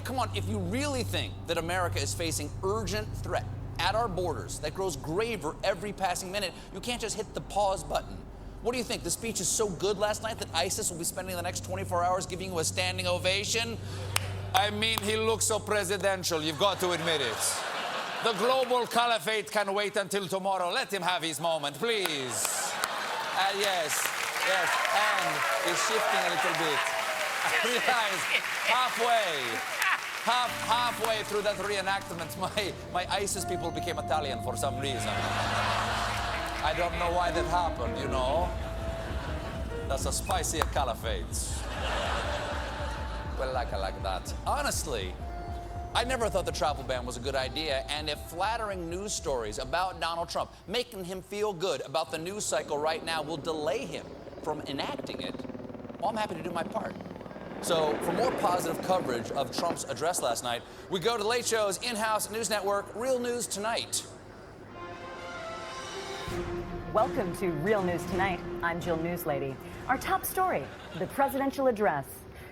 But come on, if you really think that America is facing urgent threat at our borders that grows graver every passing minute, you can't just hit the pause button. What do you think? The speech is so good last night that ISIS will be spending the next 24 hours giving you a standing ovation? I mean, he looks so presidential, you've got to admit it. The global caliphate can wait until tomorrow. Let him have his moment, please. Yes, and he's shifting a little bit. I realize halfway through that reenactment, my ISIS people became Italian for some reason. I don't know why that happened, you know. That's a spicier caliphate. Well, I like that. Honestly, I never thought the travel ban was a good idea, and if flattering news stories about Donald Trump, making him feel good about the news cycle right now, will delay him from enacting it, well, I'm happy to do my part. So, for more positive coverage of Trump's address last night, we go to Late Show's in-house news network, Real News Tonight. Welcome to Real News Tonight. I'm Jill Newslady. Our top story, the presidential address.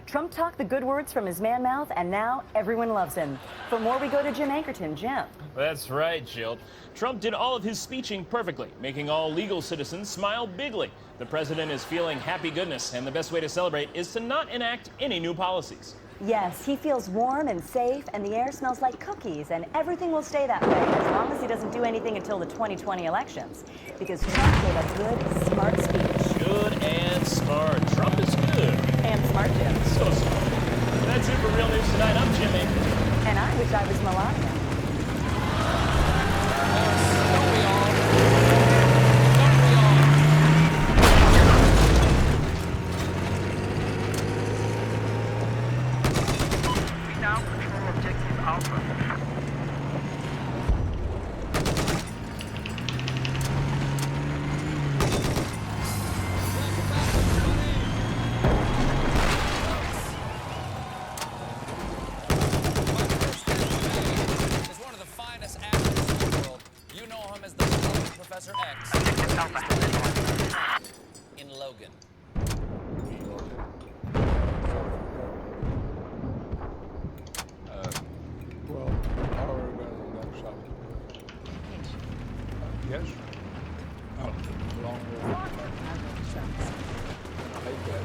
Trump talked the good words from his man mouth, and now everyone loves him. For more, we go to Jim Ankerton. Jim. That's right, Jill. Trump did all of his speeching perfectly, making all legal citizens smile bigly. The president is feeling happy goodness, and the best way to celebrate is to not enact any new policies. Yes, he feels warm and safe, and the air smells like cookies, and everything will stay that way as long as he doesn't do anything until the 2020 elections. Because Trump gave a good, smart speech. Good and smart. Trump is good. And smart, Jim. So smart. That's it for Real News Tonight. I'm Jim Ankerton. And I wish I was Melania. Professor X in Logan. Well, how are we going to shop? Yes? Oh, long way. I hate that.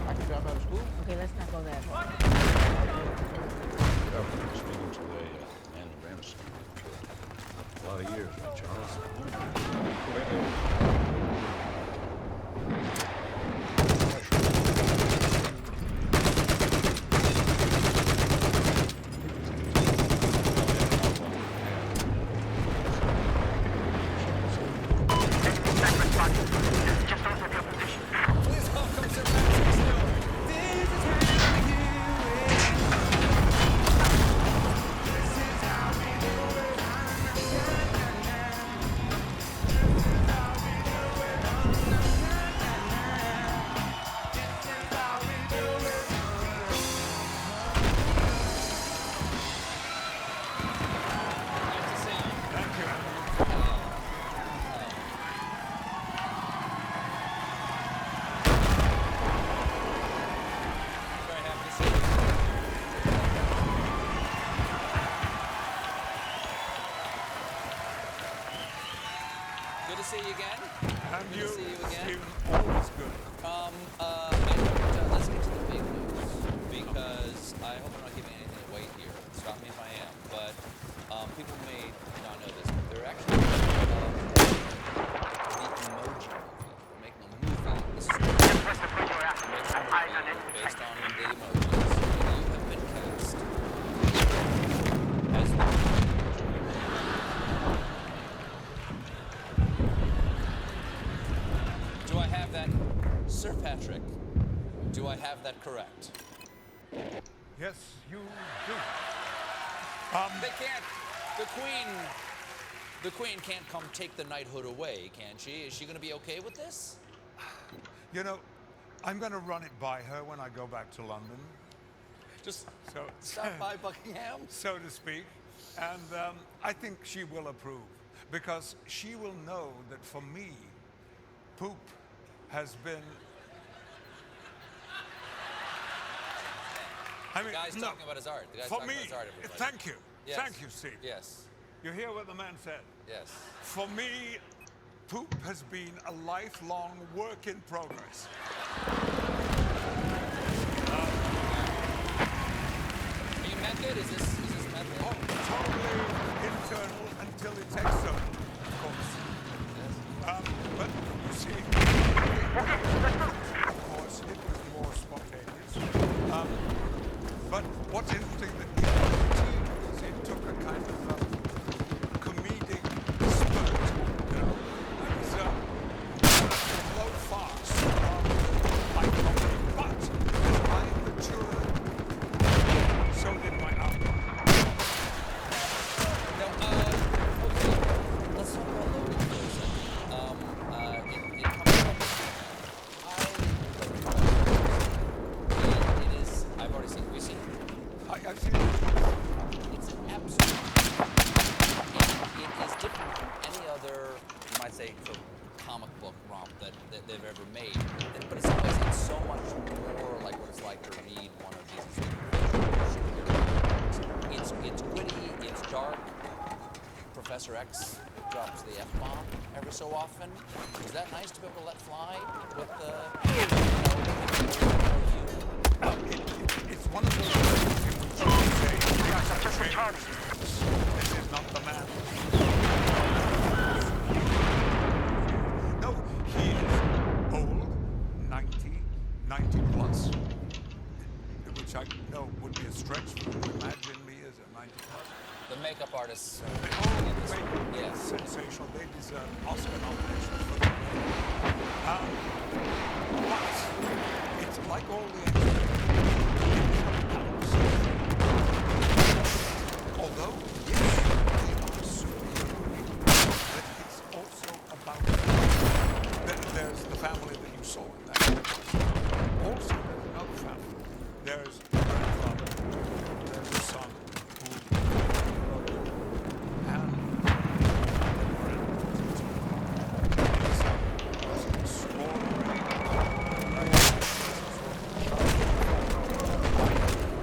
I can drop out of school? Okay, let's not go there. Speaking to Amanda Ramsey. A lot of years, right, Charles? Good to see you again. And Good to see you again. Stephen, always good. Let's get to the big news, because I hope I'm not giving anything away here. Stop me if I am. But people may not know this, but they're actually the Emoji Movie. We're making a movie. This is based on the emojis. And you have been cast as the Do I have that, Sir Patrick? Do I have that correct? Yes, you do. They can't. The Queen can't come take the knighthood away, can she? Is she going to be okay with this? You know, I'm going to run it by her when I go back to London. Just So, stop by Buckingham. so to speak. And I think she will approve, because she will know that for me, poop has been I mean, The guy's no. talking about his art. The guy's For talking me, about his art, everybody. thank you. Yes. Thank you, Steve. Yes. You hear what the man said? Yes. For me, poop has been a lifelong work in progress. Are you method? Is this method? Oh, totally internal until it's external, of course. But you see, of course, it was more spontaneous. But what's interesting that is it took a kind of comedic spurt, you know. It's a low farce like comedy, but as I matured, so did my outlook. No, okay. Let's talk about Logan for a second. It comes up. It is. I've already seen. Have you seen it? I've seen it. It's an absolute. It is different from any other, you might say, sort of comic book romp that they've ever made. But in some ways, it's so much more like what it's like to read one of these. It's witty. It's dark. Professor X drops the F-bomb every so often. Is that nice to be able to let fly with the? It's one of those things in which you can say, this is not the man. No, he is old, 90 plus, which I know would be a stretch for you to imagine me as a 90 plus. The makeup artists. Yes, sensational. They deserve Oscar nominations for that. But it's like all the although, yes, they are superheroes, but it's also about there's the family that you saw in that. Also, there's another family. There's a grandfather, there's a son who and his son was extraordinary.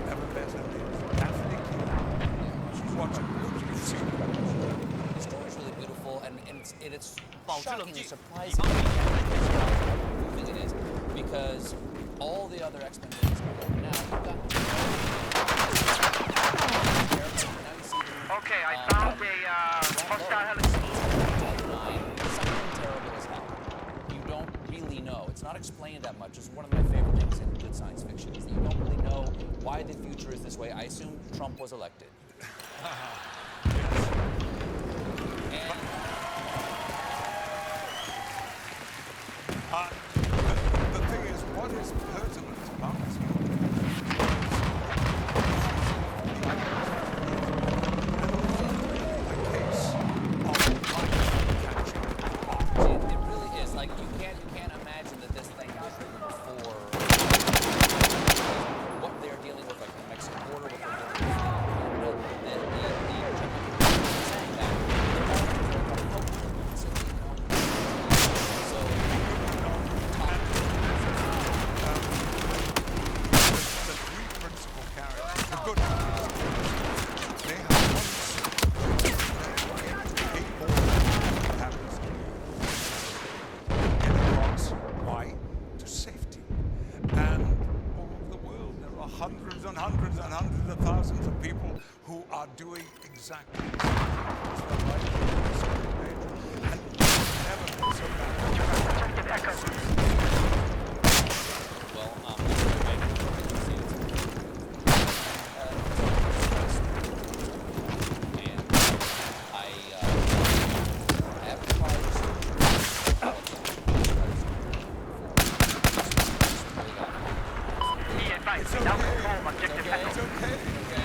Never met her. Daphne King. She's watching. You've seen her. The story's really beautiful, and it's shockingly surprising how moving it is, because all the other X-Men movies are over now. You've got Okay, I found a hostile helicopter. Something terrible has happened. You don't really know. It's not explained that much. It's one of my favorite things in good science fiction is that you don't really know why the future is this way. I assume Trump was elected. And The thing is, what is pertinent about this movie a case of life catching on. it really is. Like you can't imagine that this thing was written before what they're dealing with, like the Mexican border, what they're dealing with Canada, saying that The three principal characters, the good ones, they have happens get across. Why? To safety. And all over the world, there are hundreds and hundreds and hundreds of thousands of people who are doing exactly the same. And never been so bad. well, and I have tried Be advised, now control objective It's Echo. okay. okay.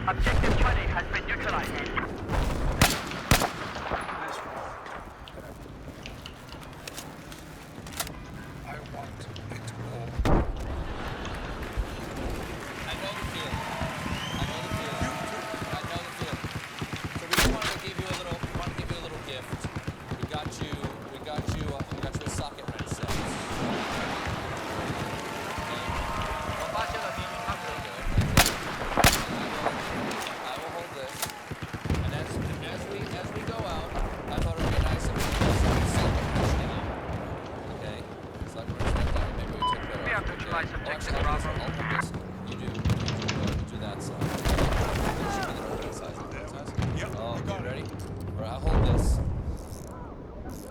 Objective Charlie has been neutralized. I want it all. I know the feeling. I know the feeling. I know the feeling. So we just wanted to give you a little. We wanted to give you a little gift. We got you a socket wrench set. Okay. I will hold this. And as we go out, I thought it would be nice if we could also socket wrench down. Okay. Socket wrench down. Maybe we took that off. We have neutralized Okay. objective Actually, Bravo. I'll hold this. You do that side. Should be the right size. Yep, Oh, we got okay, it. ready? All right, I'll hold this.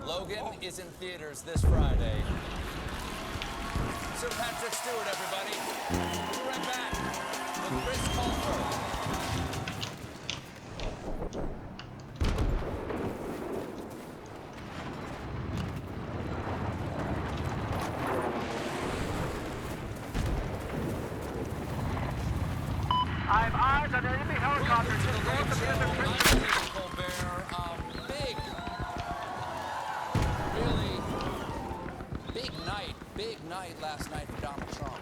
Logan is in theaters this Friday. Sir Patrick Stewart, everybody. We'll be right back with Chris Colfer. I have eyes on enemy helicopters just north of the intersection. Big night last night for Donald Trump,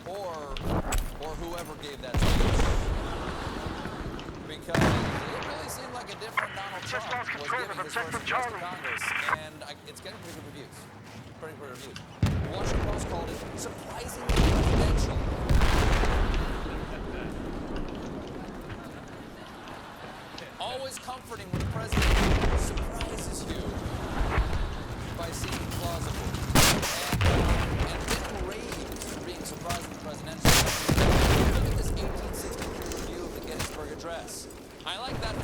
or whoever gave that speech, because it really seemed like a different Donald Just Trump lost was control giving of his first Objective address to Charlie. Congress, and it's getting pretty good reviews. Pretty good reviews. The Washington Post called it surprisingly presidential. Always comforting when the president surprises you by seeming plausible. And getting raised for being surprisingly presidential. Look at this 1863 review of the Gettysburg Address. I like that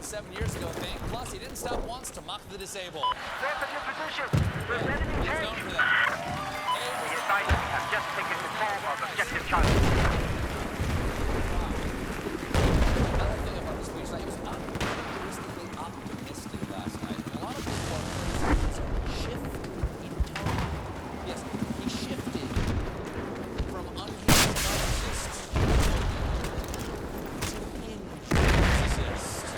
7 years ago thing. Plus, he didn't stop once to mock the disabled. North of your position. There's enemy He's tank. known for that. The assignment has just taken control of Objective Charlie. Another thing about the speech, like, he was uncharacteristically optimistic last night. And a lot of people are praising his shift in tone. Yes, he shifted from unhinged narcissist to hinged narcissist.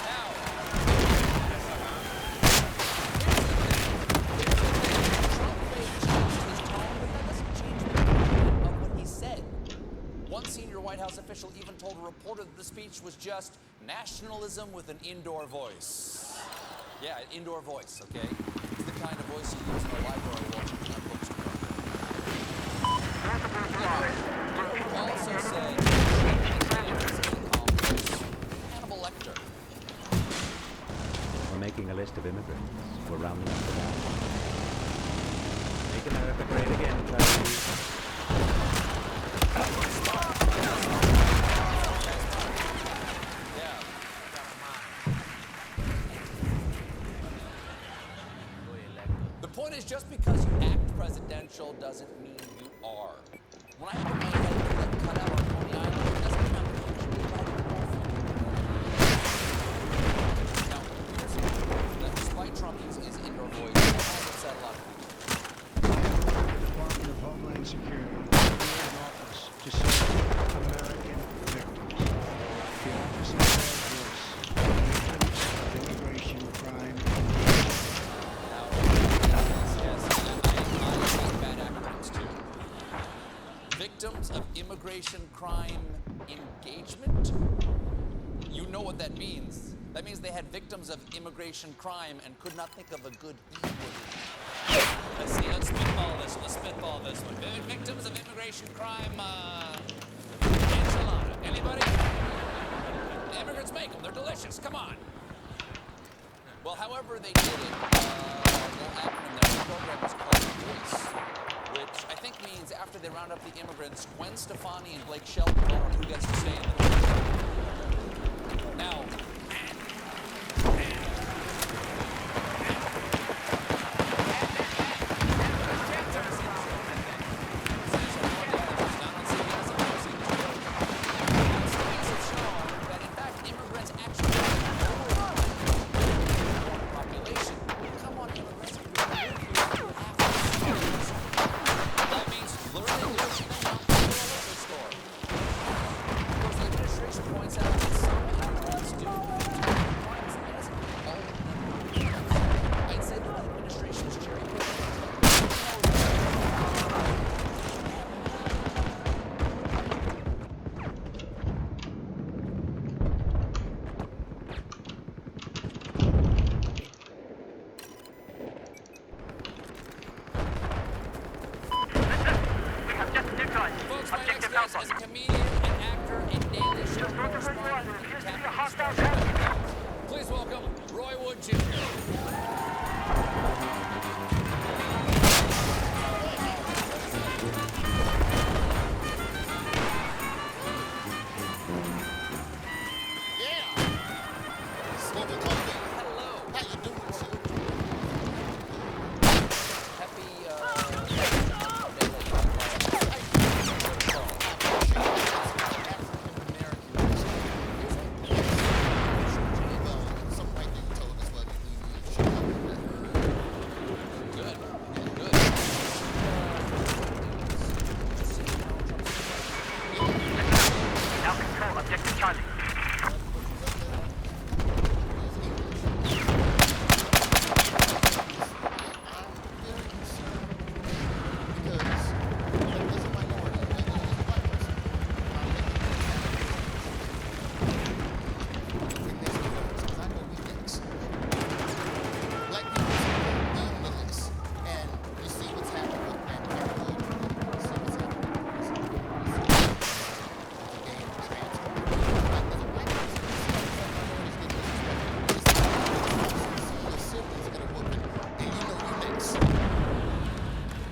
Now, Trump may have changed his tone, but that doesn't change the content of what he said. One senior White House official even told a reporter that the speech was just nationalism with an indoor voice. Yeah, an indoor voice, okay? It's the kind of voice you use in a library watching a bookstore. He also said, Hannibal Lecter. We're making a list of immigrants. We're rounding up the down. Make America great again, Charlie. Yeah. The point is, just because you act presidential doesn't mean you are. When I put my head cut out on Coney Island, it doesn't mean I'm usually riding the dolphin. Now, here's the thing, that despite Trump using his indoor voice, it has upset a lot of people. Department of Homeland Security is in office to serve American victims. The Office of Victims of Immigration Crime. Yes, I like bad acronyms too. Victims of immigration crime engagement? You know what that means. That means they had victims of immigration crime and could not think of a good E word. Let's see, let's spitball this one. Victims of immigration crime, enchilada. Anybody? The immigrants make them, they're delicious, come on. Well, however they did it, little acronym there, the program is called VOICE, which I think means after they round up the immigrants, Gwen Stefani and Blake Shelton vote on who gets to stay in the country. Now, a comedian, an actor, and Daily Show correspondent. Please welcome Roy Wood Jr. Hello. How you doing, sir? Happy, Some white dude told us what we need. good. Now control objective Charlie.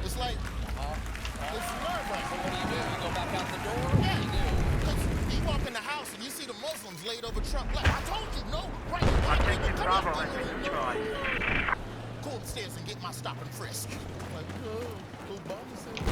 It's like, it's nerve-wracking. What do you do? You go back out the door? Yeah, because you walk in the house and you see the Muslims laid over Trump. Like, I told you, no, right? Objective Come Bravo on, has been no. destroyed. Go upstairs and get my stop and frisk. Like, Obama said.